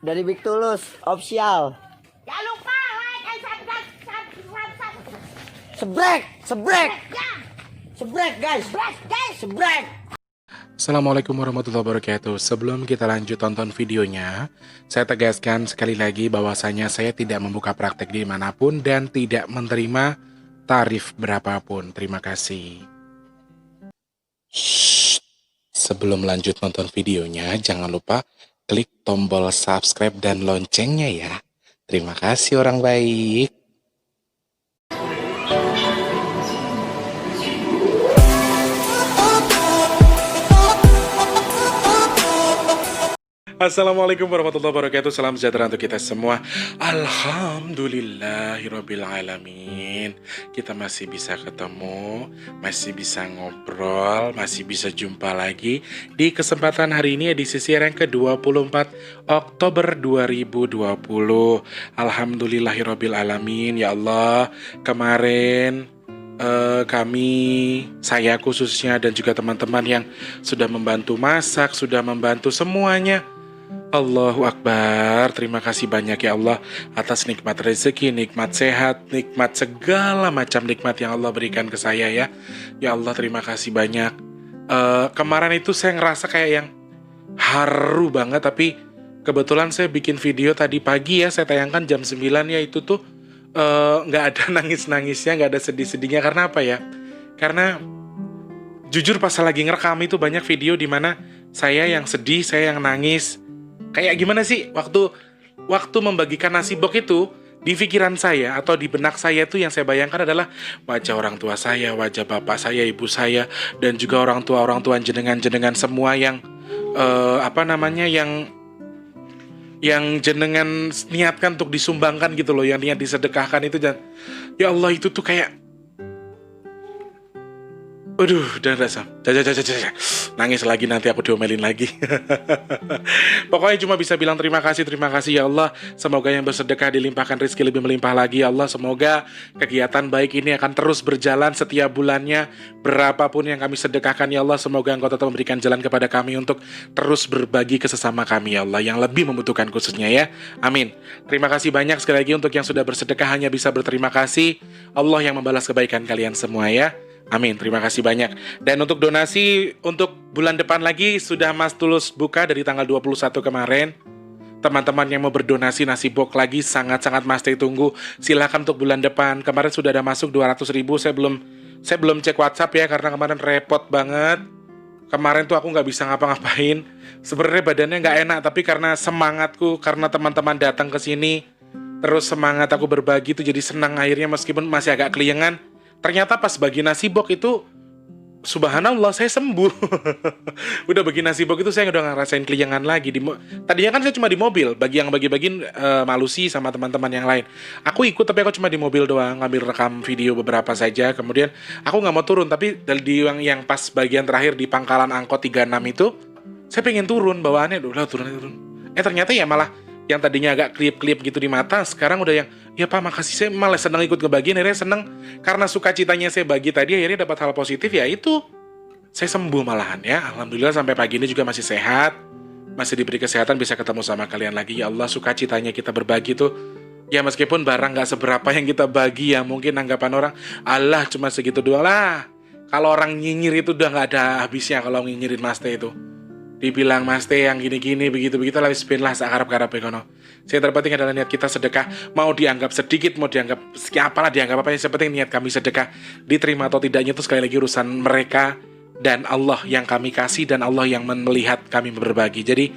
dari Big Tulus official. Jangan lupa like and subscribe. Sebrek, sebrek, Ya, sebrek guys, sebrek. Assalamualaikum warahmatullahi wabarakatuh. Sebelum kita lanjut tonton videonya, saya tegaskan sekali lagi bahwasanya saya tidak membuka praktek dimanapun dan tidak menerima tarif berapapun. Terima kasih. Shh. Sebelum lanjut nonton videonya, jangan lupa klik tombol subscribe dan loncengnya ya. Terima kasih orang baik. Assalamualaikum warahmatullahi wabarakatuh. Salam sejahtera untuk kita semua. Alhamdulillahirrabbilalamin. Kita masih bisa ketemu, masih bisa ngobrol, masih bisa jumpa lagi di kesempatan hari ini edisi siaran ke-24 Oktober 2020. Alhamdulillahirrabbilalamin. Ya Allah, kemarin saya khususnya dan juga teman-teman yang sudah membantu masak, sudah membantu semuanya. Allahu Akbar, terima kasih banyak ya Allah atas nikmat rezeki, nikmat sehat, nikmat segala macam nikmat yang Allah berikan ke saya ya. Ya Allah terima kasih banyak. Kemarin itu saya ngerasa kayak yang haru banget, tapi kebetulan saya bikin video tadi pagi ya, saya tayangkan jam 9 ya, itu tuh nggak ada nangis-nangisnya, nggak ada sedih-sedihnya. Karena apa ya? Karena jujur pas lagi ngerekam itu banyak video di mana saya yang sedih, saya yang nangis. Kayak gimana sih waktu membagikan nasi box itu, di pikiran saya atau di benak saya tuh yang saya bayangkan adalah wajah orang tua saya, wajah bapak saya, ibu saya, dan juga orang tua jenengan semua yang yang jenengan niatkan untuk disumbangkan gitu loh, yang niat disedekahkan itu. Dan ya Allah itu tuh kayak aduh, dan rasa nangis lagi, nanti aku diomelin lagi. Pokoknya cuma bisa bilang terima kasih ya Allah. Semoga yang bersedekah dilimpahkan rezeki lebih melimpah lagi ya Allah. Semoga kegiatan baik ini akan terus berjalan setiap bulannya, berapapun yang kami sedekahkan ya Allah. Semoga Engkau tetap memberikan jalan kepada kami untuk terus berbagi ke sesama kami ya Allah, yang lebih membutuhkan khususnya ya. Amin. Terima kasih banyak sekali lagi untuk yang sudah bersedekah, hanya bisa berterima kasih. Allah yang membalas kebaikan kalian semua ya. Amin, terima kasih banyak. Dan untuk donasi untuk bulan depan lagi sudah Mas Tulus buka dari tanggal 21 kemarin. Teman-teman yang mau berdonasi nasi box lagi sangat-sangat Mas Teh tunggu. Silahkan untuk bulan depan. Kemarin sudah ada masuk 200.000. Saya belum cek WhatsApp ya, karena kemarin repot banget. Kemarin tuh aku nggak bisa ngapa-ngapain. Sebenarnya badannya nggak enak, tapi karena semangatku, karena teman-teman datang ke sini, terus semangat aku berbagi tuh jadi senang akhirnya, meskipun masih agak keliengan. Ternyata pas bagi nasi box itu, subhanallah, saya sembuh. Udah bagi nasi box itu saya udah ngerasain keliengan lagi. Tadinya kan saya cuma di mobil, bagi-bagiin malusi sama teman-teman yang lain. Aku ikut, tapi aku cuma di mobil doang, ngambil rekam video beberapa saja. Kemudian aku nggak mau turun, tapi di yang pas bagian terakhir di pangkalan angkot 36 itu, saya pengen turun, bawaannya udah turun. Ternyata ya malah yang tadinya agak klip-klip gitu di mata, sekarang udah yang, ya Pak makasih, saya malah senang ikut ngebagiin, akhirnya seneng. Karena sukacitanya saya bagi tadi, akhirnya dapat hal positif, ya itu, saya sembuh malahan ya. Alhamdulillah sampai pagi ini juga masih sehat, masih diberi kesehatan, bisa ketemu sama kalian lagi. Ya Allah, sukacitanya kita berbagi tuh, ya meskipun barang gak seberapa yang kita bagi, ya mungkin anggapan orang, Allah cuma segitu doang lah. Kalau orang nyinyir itu udah gak ada habisnya kalau nyinyirin Mas Teh itu. Dibilang Mas Teh yang gini-gini, begitu-begitu lah, bismillah, sekarap-karap ekono. Saya terpenting adalah niat kita sedekah, mau dianggap sedikit, mau dianggap apalah, dianggap apa, yang penting niat kami sedekah. Diterima atau tidaknya itu sekali lagi urusan mereka dan Allah yang kami kasih, dan Allah yang melihat kami berbagi. Jadi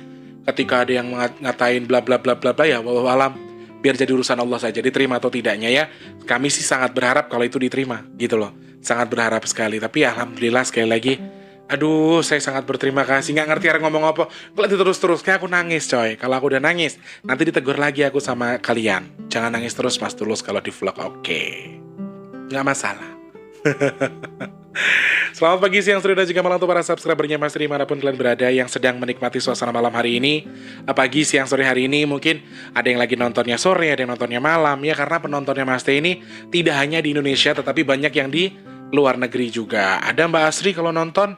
ketika ada yang ngatain bla bla bla bla bla, ya wallahu alam, biar jadi urusan Allah saja, diterima atau tidaknya ya. Kami sih sangat berharap kalau itu diterima gitu loh, sangat berharap sekali. Tapi ya alhamdulillah sekali lagi, aduh, saya sangat berterima kasih. Nggak ngerti harus ngomong apa. Kalau terus kayak aku nangis coy. Kalau aku udah nangis, nanti ditegur lagi aku sama kalian. Jangan nangis terus Mas Tulus kalau di vlog, oke? Nggak masalah. Selamat pagi, siang, sore, dan juga malam untuk para subscribernya Mas Tri, dimanapun kalian berada yang sedang menikmati suasana malam hari ini. Pagi, siang, sore hari ini, mungkin ada yang lagi nontonnya sore, ada yang nontonnya malam ya. Karena penontonnya Mas Tri ini tidak hanya di Indonesia, tetapi banyak yang di luar negeri juga. Ada Mbak Asri kalau nonton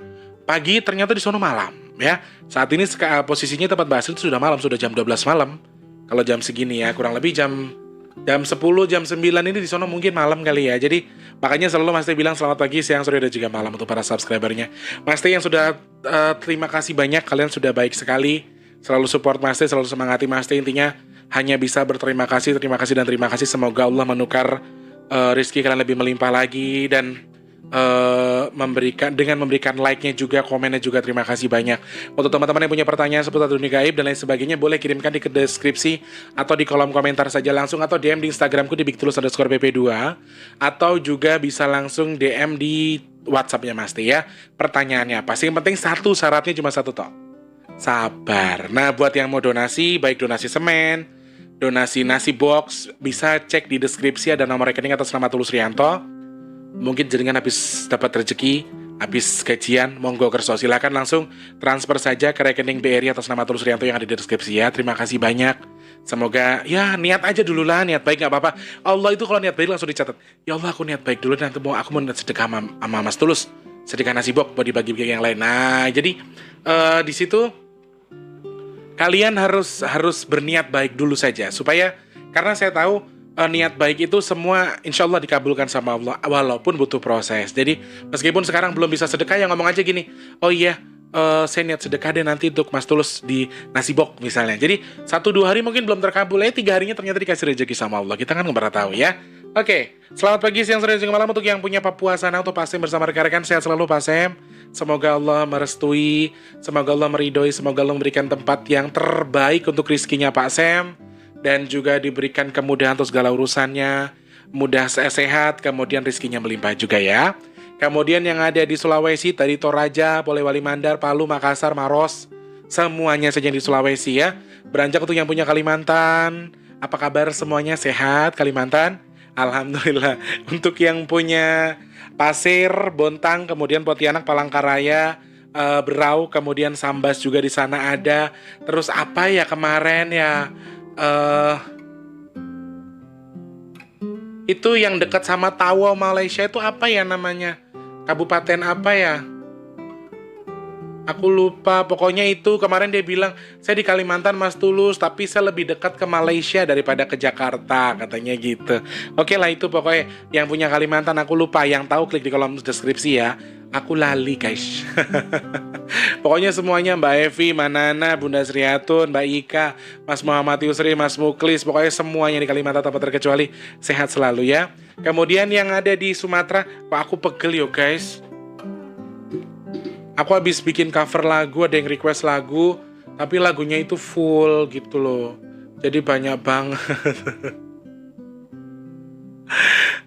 pagi, ternyata di sono malam ya. Saat ini posisinya tempat Mbak Asri itu sudah malam, sudah jam 12 malam. Kalau jam segini ya, kurang lebih jam 10, jam 9 ini di sono mungkin malam kali ya. Jadi makanya selalu Mas Teh bilang selamat pagi, siang, sore, dan juga malam untuk para subscribernya. Mas Teh yang sudah terima kasih banyak, kalian sudah baik sekali. Selalu support Mas Teh, selalu semangati Mas Teh. Intinya hanya bisa berterima kasih, terima kasih, dan terima kasih. Semoga Allah menukar rezeki kalian lebih melimpah lagi. Dan memberikan like-nya juga, komennya juga, terima kasih banyak. Untuk teman-teman yang punya pertanyaan seputar dunia gaib dan lain sebagainya, boleh kirimkan di deskripsi atau di kolom komentar saja langsung, atau DM di Instagramku di bigtulus_pp2, atau juga bisa langsung DM di WhatsAppnya Mas Teh ya. Pertanyaannya apa sih? Yang penting satu, syaratnya cuma satu toh, sabar. Nah, buat yang mau donasi, baik donasi semen, donasi nasi box, bisa cek di deskripsi, ada nomor rekening atas nama Tulus Rianto. Mungkin jaringan habis dapat rezeki, habis gajian, monggo kerso, silakan langsung transfer saja ke rekening BRI atas nama Tulus Rianto yang ada di deskripsi ya. Terima kasih banyak. Semoga ya niat aja dulu lah, niat baik nggak apa-apa. Allah itu kalau niat baik langsung dicatat. Ya Allah, aku niat baik dulu, nanti aku mau sedekah sama Mas Tulus, sedekah nasi box buat dibagi-bagi yang lain. Nah, jadi di situ kalian harus berniat baik dulu saja, supaya, karena saya tahu niat baik itu semua insya Allah dikabulkan sama Allah, walaupun butuh proses. Jadi meskipun sekarang belum bisa sedekah, ya ngomong aja gini, oh iya, saya niat sedekah deh nanti untuk Mas Tulus di nasi box misalnya. Jadi 1-2 hari mungkin belum terkabul, 3 harinya ternyata dikasih rezeki sama Allah. Kita kan nggak pernah tahu ya. Oke, selamat pagi, siang, sore, dan juga malam untuk yang punya Papua sana, untuk Pak Sem bersama rekan-rekan. Sehat selalu Pak Sem. Semoga Allah merestui, semoga Allah meridhoi, semoga Allah memberikan tempat yang terbaik untuk rizkinya Pak Sem, dan juga diberikan kemudahan untuk segala urusannya, mudah sehat, kemudian rizkinya melimpah juga ya. Kemudian yang ada di Sulawesi, tadi Toraja, Polewali Mandar, Palu, Makassar, Maros, semuanya saja di Sulawesi ya. Beranjak untuk yang punya Kalimantan, apa kabar semuanya, sehat Kalimantan? Alhamdulillah. Untuk yang punya Pasir, Bontang, kemudian Pontianak, Palangkaraya, Berau, kemudian Sambas juga di sana ada. Terus apa ya kemarin ya? Itu yang dekat sama Tawau, Malaysia itu apa ya namanya? Kabupaten apa ya? Aku lupa, pokoknya itu kemarin dia bilang, saya di Kalimantan Mas Tulus, tapi saya lebih dekat ke Malaysia daripada ke Jakarta, katanya gitu. Oke lah, itu pokoknya yang punya Kalimantan, aku lupa, yang tahu klik di kolom deskripsi ya. Aku lali guys. Pokoknya semuanya, Mbak Evi, Mbak Nana, Bunda Sriatun, Mbak Ika, Mas Muhammad Yusri, Mas Muklis, pokoknya semuanya di Kalimantan tanpa terkecuali, sehat selalu ya. Kemudian yang ada di Sumatera, kok aku pegel yo guys. Aku habis bikin cover lagu, ada yang request lagu, tapi lagunya itu full gitu loh. Jadi banyak banget.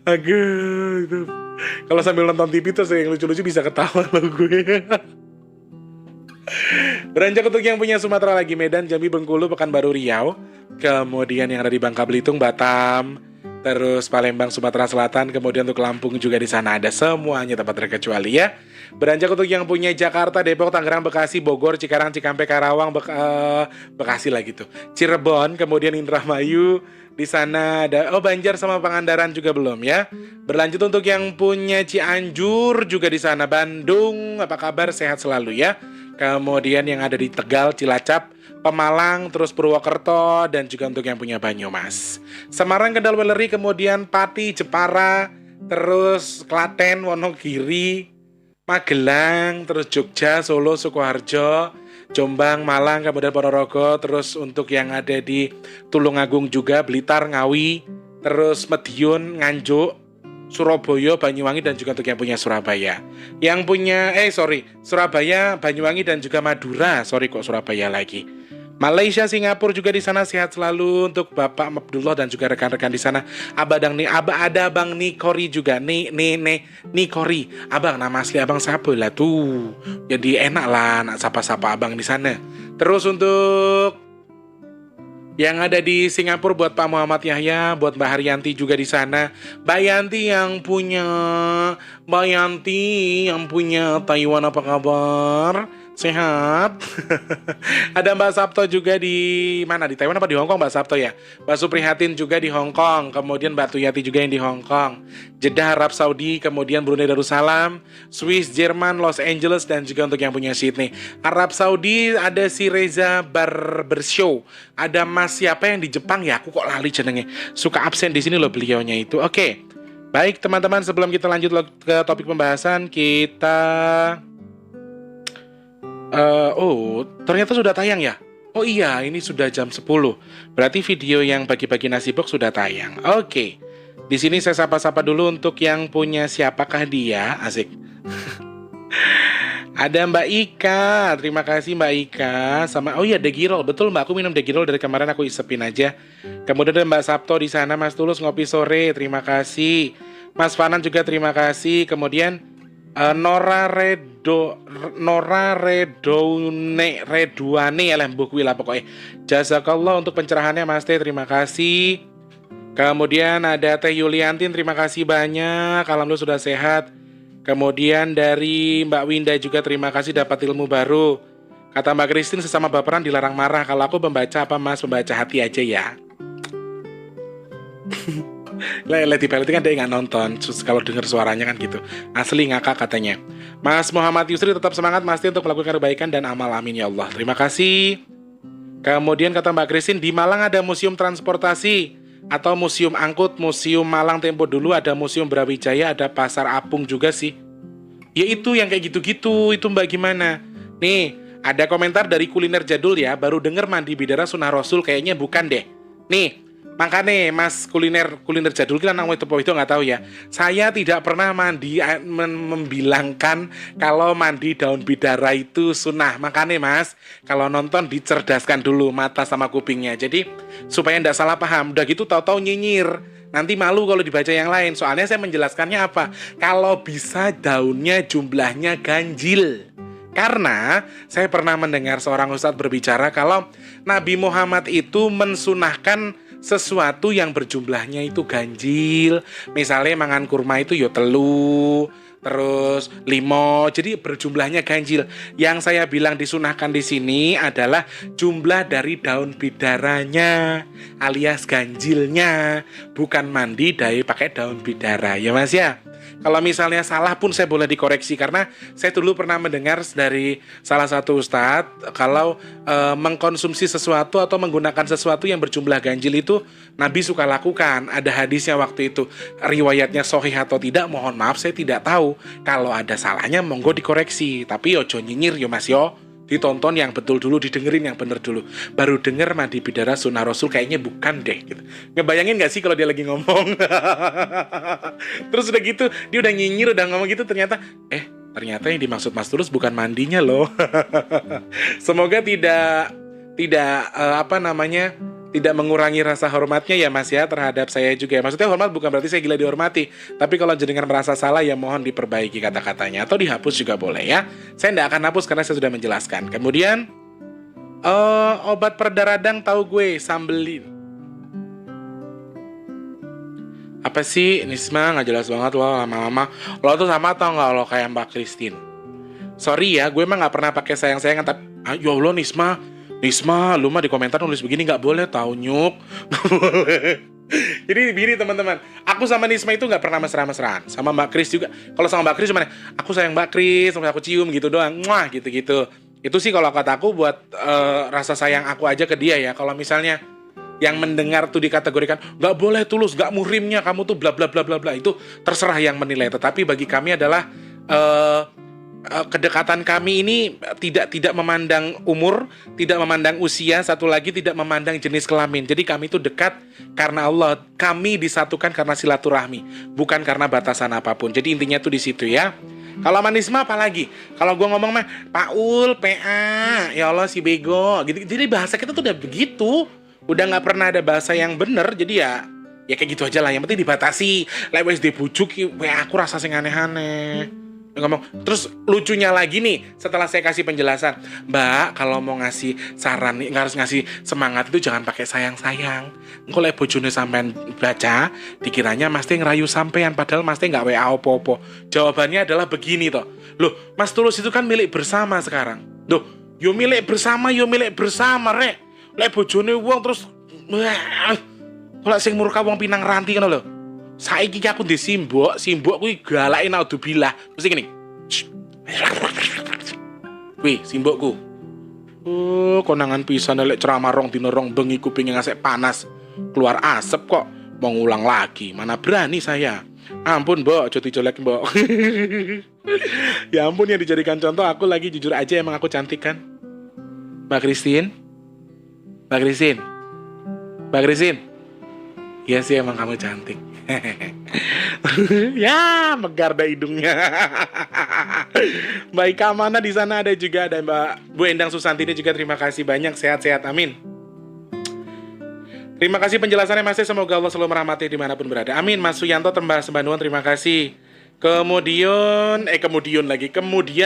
Aduh, itu. Kalau sambil nonton TV terus yang lucu-lucu bisa ketawa loh gue. Beranjak untuk yang punya Sumatera lagi, Medan, Jambi, Bengkulu, Pekanbaru, Riau. Kemudian yang ada di Bangka Belitung, Batam, terus Palembang, Sumatera Selatan, kemudian untuk Lampung juga di sana ada, semuanya tanpa terkecuali ya. Beranjak untuk yang punya Jakarta, Depok, Tangerang, Bekasi, Bogor, Cikarang, Cikampek, Karawang, Bekasi lah gitu, Cirebon, kemudian Indramayu. Di sana ada, Banjar sama Pangandaran juga belum ya. Berlanjut untuk yang punya Cianjur juga di sana, Bandung, apa kabar, sehat selalu ya. Kemudian yang ada di Tegal, Cilacap, Pemalang, terus Purwokerto, dan juga untuk yang punya Banyumas, Semarang, Kendal, Weleri, kemudian Pati, Jepara, terus Klaten, Wonogiri, Magelang, terus Jogja, Solo, Sukoharjo, Jombang, Malang, kemudian Ponorogo, terus untuk yang ada di Tulungagung juga, Blitar, Ngawi, terus Madiun, Nganjuk, Surabaya, Banyuwangi, dan juga untuk yang punya Surabaya. Yang punya, Surabaya, Banyuwangi, dan juga Madura. Kok Surabaya lagi. Malaysia, Singapura juga di sana, sehat selalu untuk Bapak Abdullah dan juga rekan-rekan di sana. Ada Abang Nikori juga, Nikori. Abang, nama asli Abang siapa lah tuh? Jadi enak lah nak sapa-sapa Abang di sana. Terus untuk yang ada di Singapura buat Pak Muhammad Yahya, buat Mbak Haryanti juga di sana. Mbak Yanti yang punya Taiwan, apa kabar? Sehat. Ada Mbak Sabto juga di mana? Di Taiwan apa di Hong Kong Mbak Sabto ya? Mbak Suprihatin juga di Hong Kong. Kemudian Mbak Tuyati juga yang di Hong Kong. Jeddah Arab Saudi, kemudian Brunei Darussalam, Swiss, Jerman, Los Angeles, dan juga untuk yang punya Sydney. Arab Saudi ada si Reza Barbershow. Ada Mas siapa yang di Jepang ya? Aku kok lali jenenge. Suka absen di sini loh beliaunya itu. Oke. Baik teman-teman, sebelum kita lanjut ke topik pembahasan, kita ternyata sudah tayang ya? Oh iya, ini sudah jam 10. Berarti video yang bagi-bagi nasi box sudah tayang. Oke. Di sini saya sapa-sapa dulu untuk yang punya siapakah dia? Asik. Ada Mbak Ika. Terima kasih Mbak Ika. Sama oh iya Degirol. Betul Mbak, aku minum Degirol dari kemarin, aku isepin aja. Kemudian ada Mbak Sabto di sana, Mas Tulus ngopi sore. Terima kasih. Mas Fanan juga terima kasih. Kemudian Nora Reduane ya lembuk wila pokoknya. Jazakallah untuk pencerahannya Mas Teh, terima kasih. Kemudian ada Teh Yuliantin, terima kasih banyak. Alhamdulillah sudah sehat. Kemudian dari Mbak Winda juga terima kasih dapat ilmu baru. Kata Mbak Christine, sesama baperan dilarang marah. Kalau aku membaca apa Mas? Membaca hati aja ya. Leti Peliti kan dia nggak nonton, kalau dengar suaranya kan gitu. Asli ngakak katanya. Mas Muhammad Yusri tetap semangat Mas Teh untuk melakukan kebaikan dan amal, amin ya Allah. Terima kasih. Kemudian kata Mbak Christine, di Malang ada museum transportasi atau museum angkut, museum Malang tempo dulu, ada museum Brawijaya, ada pasar apung juga sih. Ya itu yang kayak gitu-gitu, itu Mbak gimana? Nih, ada komentar dari kuliner jadul ya, baru denger mandi bidara sunnah Rasul, kayaknya bukan deh. Nih, makanya Mas kuliner jadul kita nang itu nggak tahu ya. Saya tidak pernah membilangkan kalau mandi daun bidara itu sunnah. Makanya Mas, kalau nonton dicerdaskan dulu mata sama kupingnya. Jadi supaya nggak salah paham. Udah gitu tahu-tahu nyinyir. Nanti malu kalau dibaca yang lain. Soalnya saya menjelaskannya apa? Kalau bisa daunnya jumlahnya ganjil. Karena saya pernah mendengar seorang ustadz berbicara kalau Nabi Muhammad itu mensunahkan sesuatu yang berjumlahnya itu ganjil. Misalnya mangan kurma itu yo telu, terus limo, jadi berjumlahnya ganjil. Yang saya bilang disunahkan di sini adalah jumlah dari daun bidaranya alias ganjilnya, bukan mandi dari pakai daun bidara ya Mas ya. Kalau misalnya salah pun saya boleh dikoreksi, karena saya dulu pernah mendengar dari salah satu ustadz kalau mengkonsumsi sesuatu atau menggunakan sesuatu yang berjumlah ganjil itu Nabi suka lakukan. Ada hadisnya waktu itu, riwayatnya sahih atau tidak mohon maaf saya tidak tahu. Kalau ada salahnya monggo dikoreksi, tapi ojo nyinyir yo Mas yo. Ditonton yang betul dulu, didengerin yang bener dulu. Baru denger mandi bidara sunnah Rasul kayaknya bukan deh gitu. Ngebayangin gak sih kalau dia lagi ngomong? Terus udah gitu, dia udah nyinyir, udah ngomong gitu, ternyata yang dimaksud Mas Tulus bukan mandinya loh. Semoga tidak tidak mengurangi rasa hormatnya ya Mas ya terhadap saya juga ya. Maksudnya hormat bukan berarti saya gila dihormati, tapi kalau jenengan merasa salah ya mohon diperbaiki kata-katanya atau dihapus juga boleh ya. Saya tidak akan hapus karena saya sudah menjelaskan. Kemudian obat pereda radang tahu gue sambelin. Apa sih Nisma, nggak jelas banget lo lama-lama. Lo tuh sama atau nggak lo kayak Mbak Christine? Sorry ya, gue emang nggak pernah pakai sayang-sayangan, tapi ya Allah Nisma, lu mah di komentar nulis begini nggak boleh tahu nyuk. Nggak boleh. Jadi begini teman-teman, aku sama Nisma itu nggak pernah mesra-mesraan. Sama Mbak Kris juga. Kalau sama Mbak Kris cuma aku sayang Mbak Kris, sampai aku cium gitu doang, muah gitu-gitu. Itu sih kalau kata aku buat rasa sayang aku aja ke dia ya. Kalau misalnya yang mendengar tuh dikategorikan nggak boleh tulus, nggak muhrimnya kamu tuh bla bla bla bla bla, itu terserah yang menilai. Tetapi bagi kami adalah kedekatan kami ini tidak memandang umur, tidak memandang usia, satu lagi tidak memandang jenis kelamin. Jadi kami itu dekat karena Allah, kami disatukan karena silaturahmi, bukan karena batasan apapun. Jadi intinya tuh di situ ya. Kalau manisma apalagi? Kalau gue ngomong mah Paul, PA, ya Allah si bego, gitu. Jadi bahasa kita tuh udah begitu, udah nggak pernah ada bahasa yang bener. Jadi ya kayak gitu aja lah. Yang penting dibatasi. Lewes dibujuk, aku rasa sing aneh-aneh. ngomong. Terus lucunya lagi nih, setelah saya kasih penjelasan, Mbak, kalau mau ngasih saran nih, harus ngasih semangat itu jangan pakai sayang-sayang. Engko lek bojone sampean baca, dikiranya Mas Teh ngerayu sampean, padahal Mas Teh nggak WA opo-opo. Jawabannya adalah begini toh. Loh, Mas Tulus itu kan milik bersama sekarang. Loh, yo milik bersama, rek. Lek bojone wong terus lek sing murka wong pinang ranti kan lho. Saiki aku di simbok kuwi galake naudzubillah. Mesti gini. Wih, simbokku. Oh, konangan pisan lek ceramah rong dina rong bengi kuping ngasek panas. Keluar asap kok. Mau ngulang lagi. Mana berani saya. Ampun, Mbok, cuti colek, Mbok. Ya ampun, yang dijadikan contoh aku lagi jujur aja emang aku cantik kan. Mbak Christine. Iya sih emang kamu cantik. Ya, megar dah hidungnya. Mbak Ika mana di sana ada juga, ada Mbak Bu Endang Susanti ini juga, terima kasih banyak, sehat-sehat, amin. Terima kasih penjelasannya Mas, semoga Allah selalu merahmati dimanapun berada. Amin. Mas Suyanto Tembas Bandungan, terima kasih. Kemudian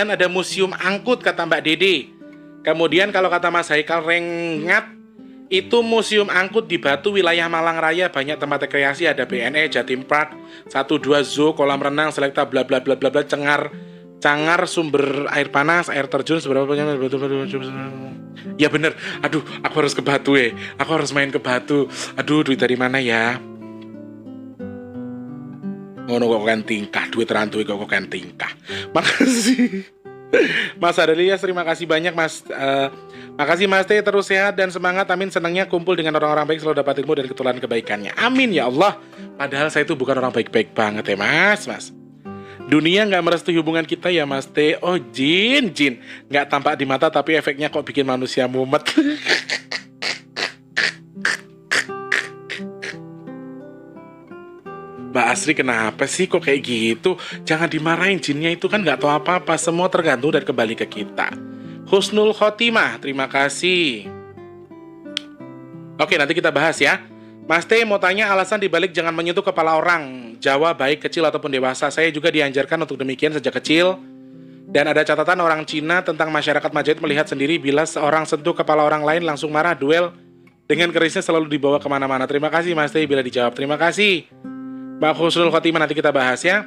ada museum angkut kata Mbak Dede. Kemudian kalau kata Mas Haikal Rengat, itu museum angkut di Batu, wilayah Malang Raya, banyak tempat rekreasi, ada BNE, Jatim Park, 1-2 zoo, kolam renang, selekta, bla bla bla bla bla, cangar, sumber air panas, air terjun, seberapa banyak. Ya bener, aduh, aku harus ke Batu aku harus main ke Batu. Aduh, duit dari mana ya? Ngono kok kan tingkah, duit rantui kok kan tingkah. Makasih Mas Adelias, terima kasih banyak Mas. Makasih Mas T, terus sehat dan semangat, amin. Senangnya kumpul dengan orang-orang baik, selalu dapat ilmu dan keturunan kebaikannya, amin ya Allah. Padahal saya itu bukan orang baik-baik banget ya Mas. Dunia gak merestui hubungan kita ya Mas T. Oh jin gak tampak di mata tapi efeknya kok bikin manusia mumet. Mbak Asri kenapa sih kok kayak gitu? Jangan dimarahin, jinnya itu kan gak tahu apa-apa. Semua tergantung dan kembali ke kita. Husnul Khotimah, terima kasih. Oke, nanti kita bahas ya. Mas T mau tanya alasan dibalik jangan menyentuh kepala orang, Jawa baik kecil ataupun dewasa. Saya juga diajarkan untuk demikian sejak kecil. Dan ada catatan orang Cina tentang masyarakat Majapahit melihat sendiri bila seorang sentuh kepala orang lain langsung marah, duel dengan kerisnya selalu dibawa kemana-mana. Terima kasih Mas T bila dijawab. Terima kasih Mbak Husnul Khotimah, nanti kita bahas ya.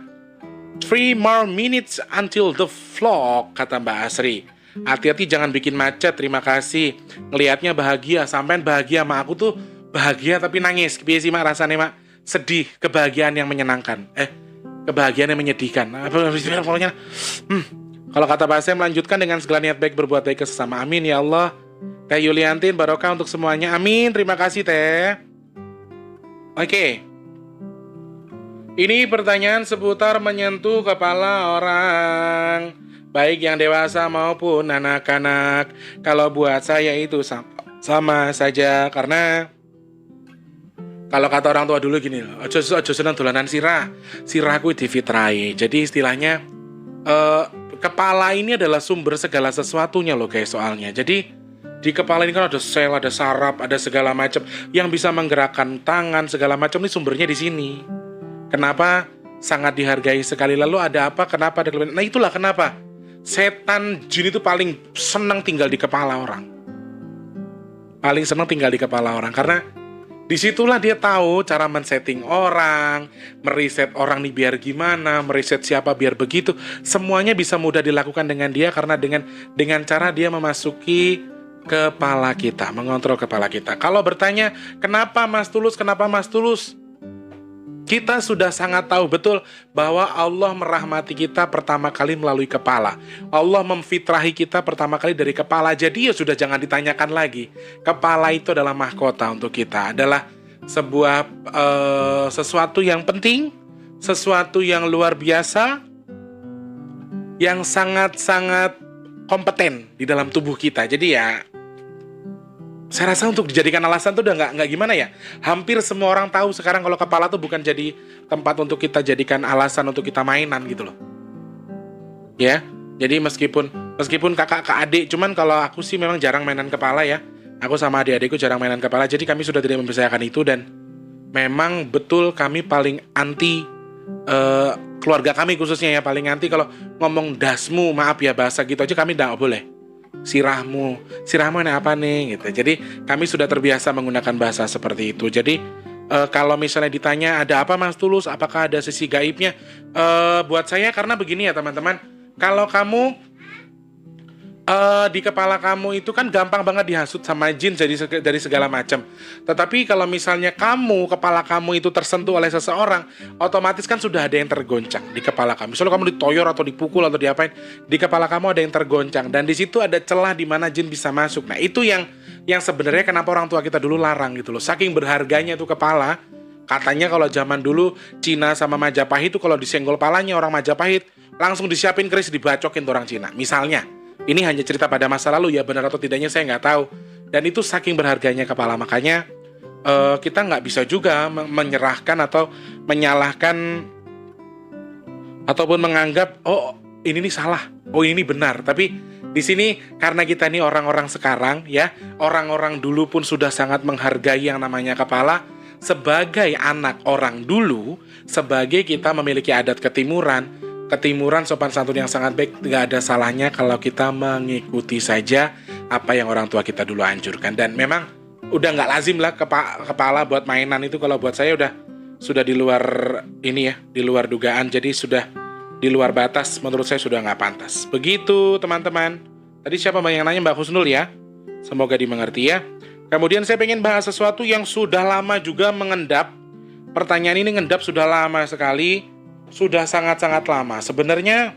3 more minutes until the vlog, kata Mbak Asri. Hati-hati jangan bikin macet, terima kasih. Ngelihatnya bahagia, sampean bahagia sama aku tuh bahagia tapi nangis. Piye sih Mak rasanya Mak? Sedih, kebahagiaan yang menyenangkan. Kebahagiaan yang menyedihkan. Kalau kata bahasa melanjutkan dengan segala niat baik berbuat baik ke sesama. Amin ya Allah. Teh Yuliantin, barokah untuk semuanya. Amin, terima kasih Teh. Oke. Ini pertanyaan seputar menyentuh kepala orang, baik yang dewasa maupun anak-anak. Kalau buat saya itu sama saja, karena kalau kata orang tua dulu gini loh, ojo seneng dolanan sirahku difitrai. Jadi istilahnya kepala ini adalah sumber segala sesuatunya loh guys soalnya. Jadi di kepala ini kan ada sel, ada saraf, ada segala macam yang bisa menggerakkan tangan, segala macam ini sumbernya di sini. Kenapa sangat dihargai sekali? Lalu ada apa? Kenapa ada kelebihan? Nah itulah kenapa setan jin itu paling senang tinggal di kepala orang. Paling senang tinggal di kepala orang karena disitulah dia tahu cara men-setting orang, meriset orang nih biar gimana, meriset siapa biar begitu. Semuanya bisa mudah dilakukan dengan dia karena dengan cara dia memasuki kepala kita, mengontrol kepala kita. Kalau bertanya, kenapa Mas Tulus? Kita sudah sangat tahu betul bahwa Allah merahmati kita pertama kali melalui kepala. Allah memfitrahi kita pertama kali dari kepala. Jadi ya sudah jangan ditanyakan lagi. Kepala itu adalah mahkota untuk kita. Adalah sebuah sesuatu yang penting, sesuatu yang luar biasa, yang sangat-sangat kompeten di dalam tubuh kita. Jadi ya saya rasa untuk dijadikan alasan tuh udah nggak gimana ya. Hampir semua orang tahu sekarang kalau kepala tuh bukan jadi tempat untuk kita jadikan alasan untuk kita mainan gitu loh. Ya, jadi meskipun kakak adik, cuman kalau aku sih memang jarang mainan kepala ya. Aku sama adik-adikku jarang mainan kepala, jadi kami sudah tidak mempercayakan itu dan memang betul kami paling anti keluarga kami khususnya ya paling anti kalau ngomong dasmu, maaf ya bahasa gitu aja kami nggak boleh. Sirahmu ini apa nih gitu. Jadi kami sudah terbiasa menggunakan bahasa seperti itu. Jadi kalau misalnya ditanya ada apa Mas Tulus, apakah ada sisi gaibnya? Buat saya karena begini ya teman-teman, kalau kamu di kepala kamu itu kan gampang banget dihasut sama jin dari segala macam. Tetapi kalau misalnya kepala kamu itu tersentuh oleh seseorang, otomatis kan sudah ada yang tergoncang di kepala kamu. Misalnya kamu ditoyor atau dipukul atau diapain, di kepala kamu ada yang tergoncang dan di situ ada celah di mana jin bisa masuk. Nah, itu yang sebenarnya kenapa orang tua kita dulu larang gitu loh. Saking berharganya tuh kepala. Katanya kalau zaman dulu Cina sama Majapahit itu kalau disenggol palanya orang Majapahit langsung disiapin keris dibacokin tuh orang Cina. Misalnya. Ini hanya cerita pada masa lalu ya, benar atau tidaknya saya nggak tahu. Dan itu saking berharganya kepala, makanya kita nggak bisa juga menyerahkan atau menyalahkan ataupun menganggap oh ini nih salah, oh ini benar. Tapi di sini karena kita nih orang-orang sekarang ya, orang-orang dulu pun sudah sangat menghargai yang namanya kepala. Sebagai anak orang dulu, sebagai kita memiliki adat ketimuran sopan santun yang sangat baik, nggak ada salahnya kalau kita mengikuti saja apa yang orang tua kita dulu anjurkan. Dan memang udah nggak lazim lah kepala buat mainan itu, kalau buat saya sudah di luar ini ya, di luar dugaan, jadi sudah di luar batas, menurut saya sudah nggak pantas. Begitu teman-teman. Tadi siapa yang nanya? Mbak Husnul ya, semoga dimengerti ya. Kemudian saya pengen bahas sesuatu yang sudah lama juga mengendap. Pertanyaan ini ngendap sudah lama sekali. Sudah sangat-sangat lama. Sebenarnya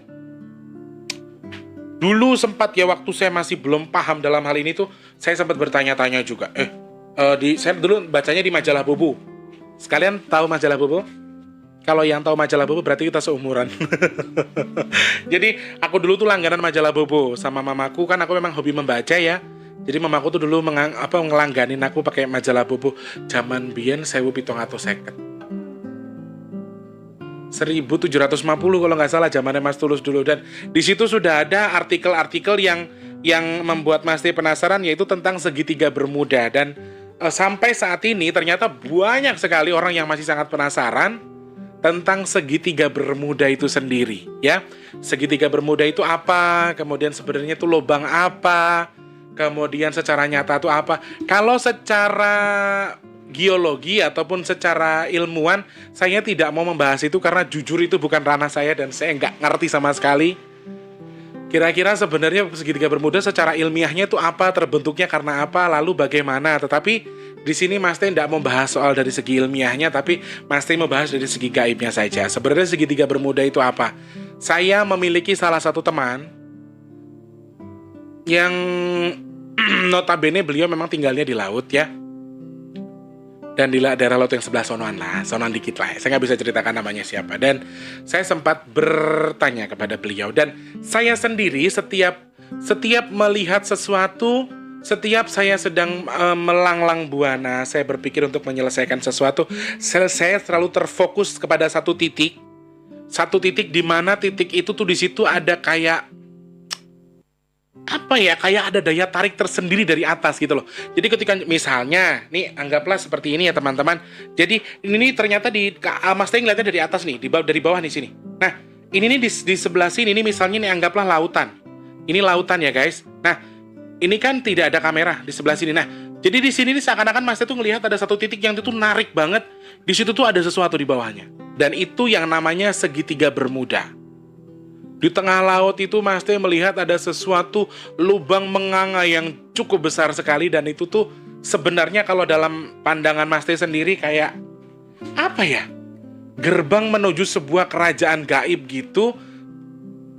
dulu sempat ya waktu saya masih belum paham dalam hal ini tuh, saya sempat bertanya-tanya juga. Saya dulu bacanya di majalah Bobo. Sekalian tahu majalah Bobo? Kalau yang tahu majalah Bobo berarti kita seumuran. Jadi aku dulu tuh langganan majalah Bobo sama mamaku, kan aku memang hobi membaca ya. Jadi mamaku tuh dulu ngelangganin aku pakai majalah Bobo. Zaman biyen 1750. 1750 kalau nggak salah zamannya Mas Tulus dulu, dan di situ sudah ada artikel-artikel yang membuat Mas T penasaran, yaitu tentang segitiga Bermuda. Dan sampai saat ini ternyata banyak sekali orang yang masih sangat penasaran tentang segitiga Bermuda itu sendiri ya. Segitiga Bermuda itu apa? Kemudian sebenarnya itu lubang apa? Kemudian secara nyata itu apa? Kalau secara geologi ataupun secara ilmuwan, saya tidak mau membahas itu karena jujur itu bukan ranah saya dan saya nggak ngerti sama sekali. Kira-kira sebenarnya segitiga Bermuda secara ilmiahnya itu apa, terbentuknya karena apa, lalu bagaimana. Tetapi di sini Mas T tidak membahas soal dari segi ilmiahnya, tapi Mas T membahas dari segi gaibnya saja. Sebenarnya segitiga Bermuda itu apa? Saya memiliki salah satu teman yang notabene beliau memang tinggalnya di laut ya. Dan di daerah laut yang sebelah sonoan dikit lah. Saya nggak bisa ceritakan namanya siapa. Dan saya sempat bertanya kepada beliau. Dan saya sendiri setiap melihat sesuatu, setiap saya sedang melanglang buana, saya berpikir untuk menyelesaikan sesuatu, saya selalu terfokus kepada satu titik di mana titik itu tuh di situ ada kayak kayak ada daya tarik tersendiri dari atas gitu loh. Jadi ketika misalnya, nih anggaplah seperti ini ya teman-teman. Jadi ini ternyata Mas Teng ngeliatnya dari atas nih, dari bawah nih sini. Nah, ini nih di sebelah sini, ini misalnya nih anggaplah lautan. Ini lautan ya guys. Nah, ini kan tidak ada kamera di sebelah sini. Nah, jadi di sini nih seakan-akan Mas Teng tuh ngelihat ada satu titik yang itu narik banget. Di situ tuh ada sesuatu di bawahnya. Dan itu yang namanya segitiga Bermuda. Di tengah laut itu Mas T melihat ada sesuatu lubang menganga yang cukup besar sekali, dan itu tuh sebenarnya kalau dalam pandangan Mas T sendiri kayak apa ya? Gerbang menuju sebuah kerajaan gaib gitu.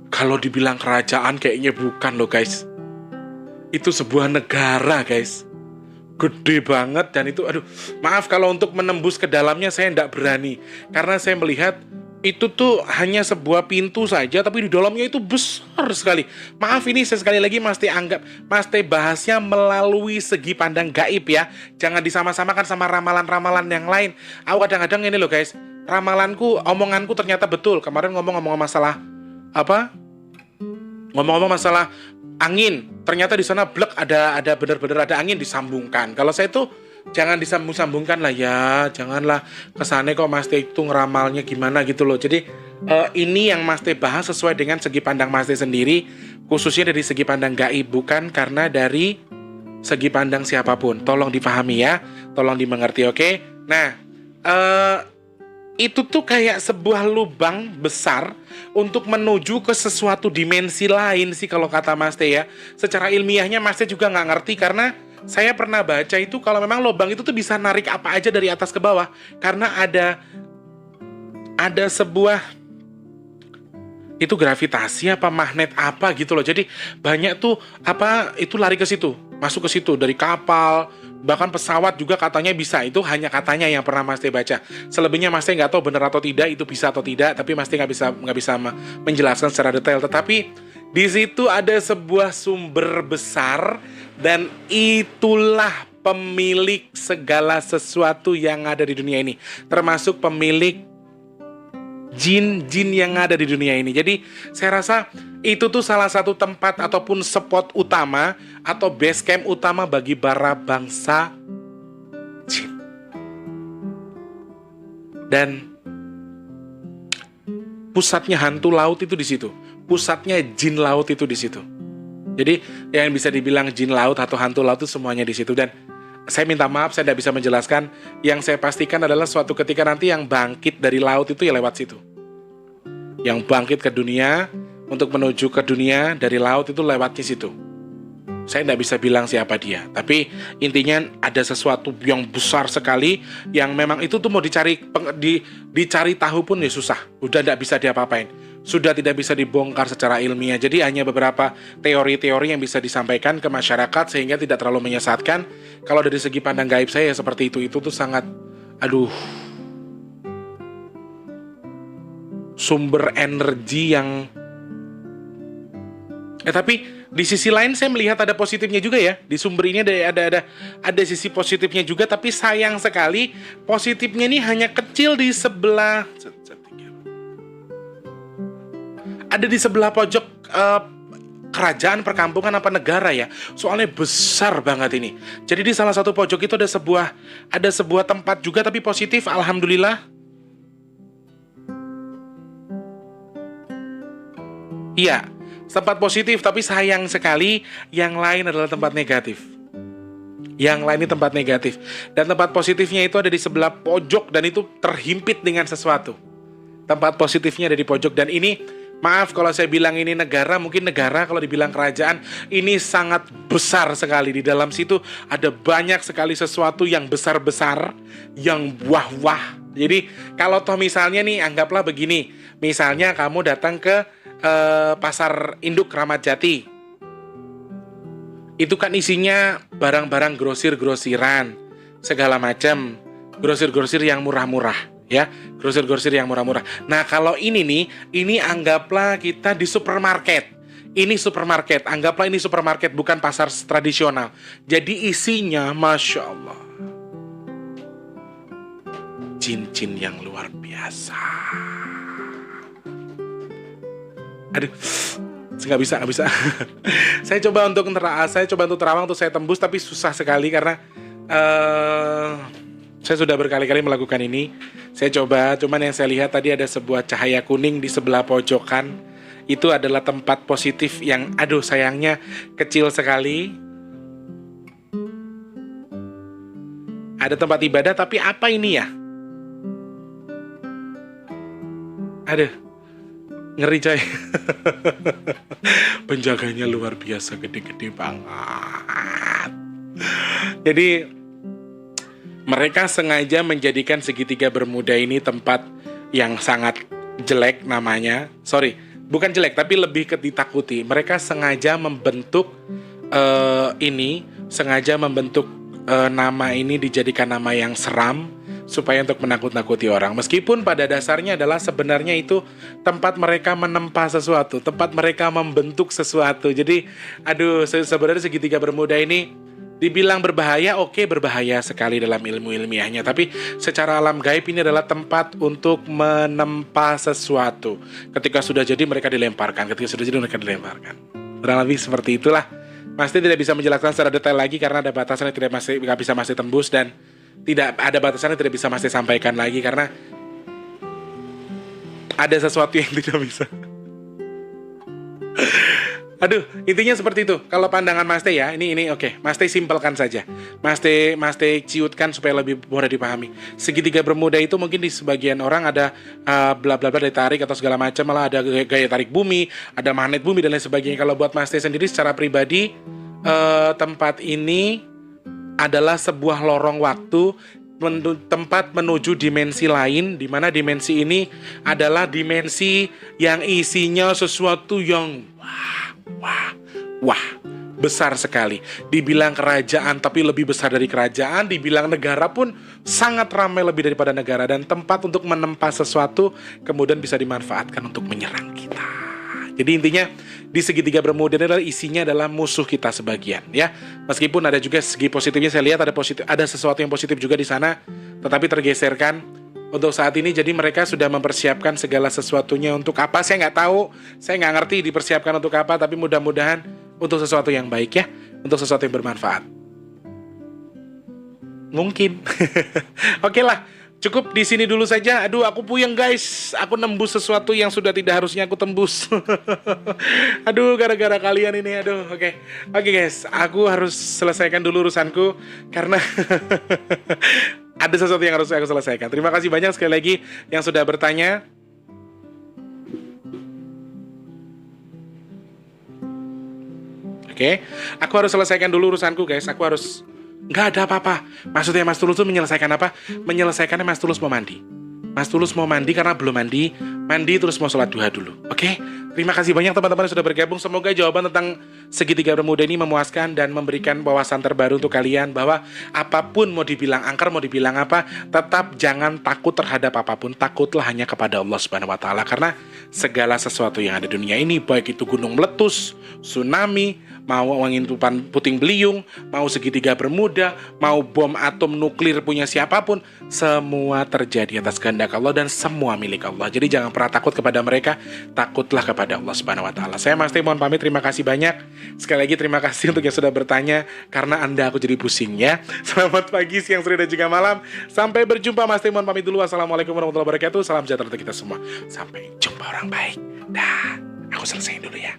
Kalau dibilang kerajaan kayaknya bukan loh guys. Itu sebuah negara guys. Gede banget, dan itu maaf kalau untuk menembus ke dalamnya saya tidak berani. Karena saya melihat itu tuh hanya sebuah pintu saja, tapi di dalamnya itu besar sekali. Maaf ini sekali lagi Mas T anggap, Mas T bahasnya melalui segi pandang gaib ya. Jangan disama-samakan sama ramalan-ramalan yang lain. Aku kadang-kadang ini loh guys, omonganku ternyata betul. Kemarin ngomong masalah ngomong-ngomong masalah angin. Ternyata di sana blek ada benar-benar ada angin disambungkan. Kalau saya tuh jangan disambung-sambungkan lah ya, janganlah kesana kok Mas T itu ngeramalnya gimana gitu loh. Jadi ini yang Mas Teh bahas sesuai dengan segi pandang Mas Teh sendiri, khususnya dari segi pandang gaib, bukan karena dari segi pandang siapapun. Tolong dipahami ya, tolong dimengerti, oke? Nah, itu tuh kayak sebuah lubang besar untuk menuju ke sesuatu dimensi lain sih kalau kata Mas Teh ya. Secara ilmiahnya Mas Teh juga nggak ngerti, karena saya pernah baca itu kalau memang lubang itu tuh bisa narik apa aja dari atas ke bawah, karena ada sebuah, itu gravitasi apa magnet apa gitu loh. Jadi banyak tuh apa itu lari ke situ, masuk ke situ dari kapal, bahkan pesawat juga katanya bisa. Itu hanya katanya yang pernah Mas Teh baca. Selebihnya Mas Teh nggak tahu benar atau tidak itu bisa atau tidak, tapi Mas Teh nggak bisa menjelaskan secara detail. Tetapi di situ ada sebuah sumber besar, dan itulah pemilik segala sesuatu yang ada di dunia ini, termasuk pemilik jin-jin yang ada di dunia ini. Jadi saya rasa itu tuh salah satu tempat ataupun spot utama atau base camp utama bagi para bangsa jin. Dan pusatnya hantu laut itu di situ. Pusatnya jin laut itu di situ. Jadi yang bisa dibilang jin laut atau hantu laut itu semuanya di situ. Dan saya minta maaf saya tidak bisa menjelaskan. Yang saya pastikan adalah suatu ketika nanti yang bangkit dari laut itu ya lewat situ. Yang bangkit ke dunia untuk menuju ke dunia dari laut itu lewatnya situ. Saya tidak bisa bilang siapa dia, tapi intinya ada sesuatu yang besar sekali yang memang itu tuh mau dicari tahu pun ya susah. Udah tidak bisa diapa-apain. Sudah tidak bisa dibongkar secara ilmiah. Jadi hanya beberapa teori-teori yang bisa disampaikan ke masyarakat sehingga tidak terlalu menyesatkan. Kalau dari segi pandang gaib saya ya seperti itu tuh sangat, sumber energi yang tapi di sisi lain saya melihat ada positifnya juga ya. Di sumber ini ada sisi positifnya juga, tapi sayang sekali positifnya ini hanya kecil di sebelah, ada di sebelah pojok kerajaan, perkampungan apa negara ya. Soalnya besar banget ini. Jadi di salah satu pojok itu ada sebuah tempat juga tapi positif, alhamdulillah. Iya, tempat positif, tapi sayang sekali yang lain adalah tempat negatif. Yang lain ini tempat negatif. Dan tempat positifnya itu ada di sebelah pojok dan itu terhimpit dengan sesuatu. Tempat positifnya ada di pojok, dan ini, maaf kalau saya bilang ini negara, mungkin negara kalau dibilang kerajaan, ini sangat besar sekali. Di dalam situ ada banyak sekali sesuatu yang besar-besar, yang wah-wah. Jadi kalau toh misalnya nih, anggaplah begini, misalnya kamu datang ke pasar induk Ramat Jati, itu kan isinya barang-barang grosir-grosiran segala macam, grosir-grosir yang murah-murah ya, grosir-grosir yang murah-murah. Nah kalau ini nih, ini anggaplah kita di supermarket. Ini supermarket, anggaplah ini supermarket, bukan pasar tradisional. Jadi isinya Masya Allah jin-jin yang luar biasa. Aduh, nggak bisa. Saya coba untuk terawang, untuk saya tembus, tapi susah sekali karena saya sudah berkali-kali melakukan ini. Saya coba, cuman yang saya lihat tadi ada sebuah cahaya kuning di sebelah pojokan. Itu adalah tempat positif yang, sayangnya kecil sekali. Ada tempat ibadah, tapi apa ini ya? Ngeri coy. Penjaganya luar biasa, gede-gede banget. Jadi mereka sengaja menjadikan segitiga Bermuda ini tempat yang sangat jelek namanya. Sorry, bukan jelek tapi lebih ke ditakuti. Mereka sengaja membentuk nama ini dijadikan nama yang seram supaya untuk menakut-nakuti orang. Meskipun pada dasarnya adalah sebenarnya itu tempat mereka menempa sesuatu, tempat mereka membentuk sesuatu. Jadi, sebenarnya segitiga Bermuda ini dibilang berbahaya, oke, berbahaya sekali dalam ilmu ilmiahnya. Tapi secara alam gaib ini adalah tempat untuk menempa sesuatu. Ketika sudah jadi mereka dilemparkan, kurang lebih seperti itulah. Pasti tidak bisa menjelaskan secara detail lagi karena ada batasan yang tidak bisa masih tembus, dan tidak ada batasan yang tidak bisa masih sampaikan lagi karena Ada sesuatu yang tidak bisa. Aduh, intinya seperti itu. Kalau pandangan Mas Teh ya, ini oke. Mas Teh simpelkan saja. Mas Teh ciutkan supaya lebih mudah dipahami. Segitiga bermuda itu mungkin di sebagian orang ada bla bla bla dari tarik atau segala macam, malah ada gaya tarik bumi, ada magnet bumi dan lain sebagainya. Kalau buat Mas Teh sendiri secara pribadi, tempat ini adalah sebuah lorong waktu, tempat menuju dimensi lain, di mana dimensi ini adalah dimensi yang isinya sesuatu yang wah, besar sekali. Dibilang kerajaan tapi lebih besar dari kerajaan, dibilang negara pun sangat ramai lebih daripada negara, dan tempat untuk menempa sesuatu kemudian bisa dimanfaatkan untuk menyerang kita. Jadi intinya di segitiga bermuda ini adalah isinya adalah musuh kita sebagian, ya. Meskipun ada juga segi positifnya, saya lihat ada sesuatu yang positif juga di sana, tetapi tergeserkan untuk saat ini. Jadi mereka sudah mempersiapkan segala sesuatunya untuk apa, saya nggak tahu, saya nggak ngerti dipersiapkan untuk apa, tapi mudah-mudahan untuk sesuatu yang baik, ya, untuk sesuatu yang bermanfaat. Mungkin. Oke lah, cukup di sini dulu saja. Aduh, aku puyeng guys, aku nembus sesuatu yang sudah tidak harusnya aku tembus. Aduh, gara-gara kalian ini. Aduh, oke guys, aku harus selesaikan dulu urusanku karena ada sesuatu yang harus aku selesaikan. Terima kasih banyak sekali lagi yang sudah bertanya. Oke, aku harus selesaikan dulu urusanku guys. Aku harus... Nggak ada apa-apa. Maksudnya Mas Tulus tuh menyelesaikan apa? Menyelesaikannya Mas Tulus mau mandi. Mas Tulus mau mandi karena belum mandi. Mandi terus mau sholat duha dulu. Oke? Terima kasih banyak teman-teman yang sudah bergabung. Semoga jawaban tentang segitiga bermuda ini memuaskan dan memberikan wawasan terbaru untuk kalian, bahwa apapun mau dibilang angker, mau dibilang apa, tetap jangan takut terhadap apapun. Takutlah hanya kepada Allah Subhanahu wa taala, karena segala sesuatu yang ada di dunia ini, baik itu gunung meletus, tsunami, mau angin puting beliung, mau segitiga bermuda, mau bom atom nuklir punya siapapun, semua terjadi atas kehendak Allah dan semua milik Allah. Jadi jangan pernah takut kepada mereka, takutlah kepada Allah Subhanahu wa taala. Saya Mas Teh mohon pamit, terima kasih banyak. Sekali lagi terima kasih untuk yang sudah bertanya, karena Anda aku jadi pusing, ya. Selamat pagi, siang, sore dan juga malam. Sampai berjumpa. Mas Teh mohon pamit dulu. Wassalamualaikum warahmatullahi wabarakatuh. Salam sejahtera untuk kita semua. Sampai jumpa orang baik. Dah, aku selesaiin dulu ya.